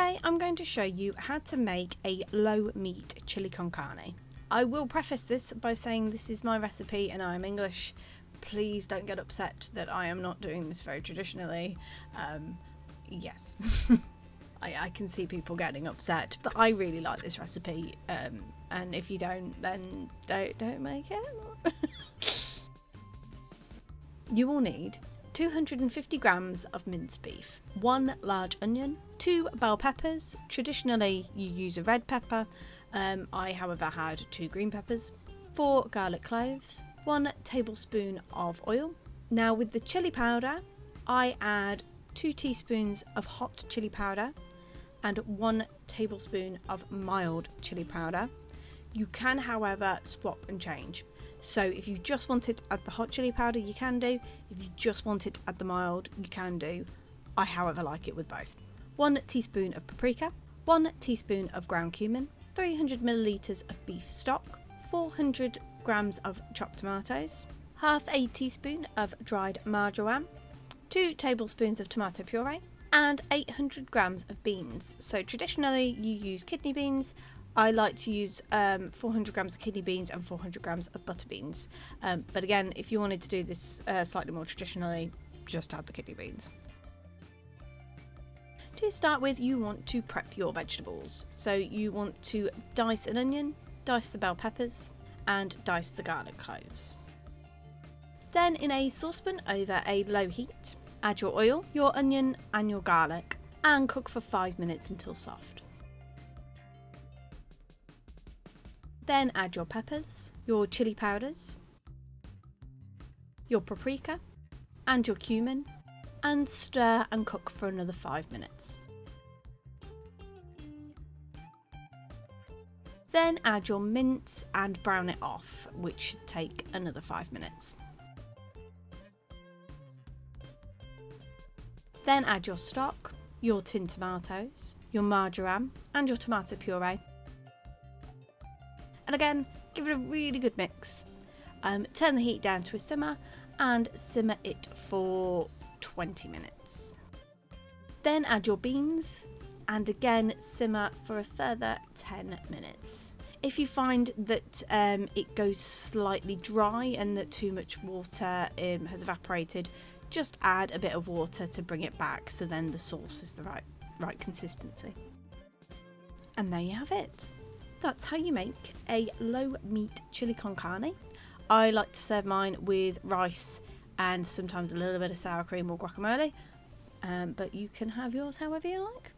Today I'm going to show you how to make a low meat chili con carne. I will preface this by saying this is my recipe and I'm English. Please don't get upset that I am not doing this very traditionally. Yes, I can see people getting upset, but I really like this recipe, and if you don't, then don't make it. You will need 250 grams of minced beef, 1 large onion, 2 bell peppers. Traditionally you use a red pepper, I however had 2 green peppers, 4 garlic cloves, 1 tablespoon of oil. Now with the chili powder I add 2 teaspoons of hot chili powder and 1 tablespoon of mild chili powder. You can however swap and change. So if you just want it at the hot chili powder, you can do. If you just want it at the mild, you can do. I however like it with both. 1 teaspoon of paprika, 1 teaspoon of ground cumin, 300 millilitres of beef stock, 400 grams of chopped tomatoes, half a teaspoon of dried marjoram, 2 tablespoons of tomato puree, and 800 grams of beans. So traditionally you use kidney beans. I like to use 400 grams of kidney beans and 400 grams of butter beans. But again, if you wanted to do this slightly more traditionally, just add the kidney beans. To start with, you want to prep your vegetables. So you want to dice an onion, dice the bell peppers, and dice the garlic cloves. Then in a saucepan over a low heat, add your oil, your onion and your garlic, and cook for 5 minutes until soft. Then add your peppers, your chili powders, your paprika and your cumin, and stir and cook for another 5 minutes. Then add your mince and brown it off, which should take another 5 minutes. Then add your stock, your tinned tomatoes, your marjoram and your tomato puree. And again, give it a really good mix. Turn the heat down to a simmer and simmer it for 20 minutes. Then add your beans and again simmer for a further 10 minutes. If you find that it goes slightly dry and that too much water has evaporated, just add a bit of water to bring it back so then the sauce is the right consistency. And there you have it. That's how you make a low meat chili con carne. I like to serve mine with rice and sometimes a little bit of sour cream or guacamole, but you can have yours however you like.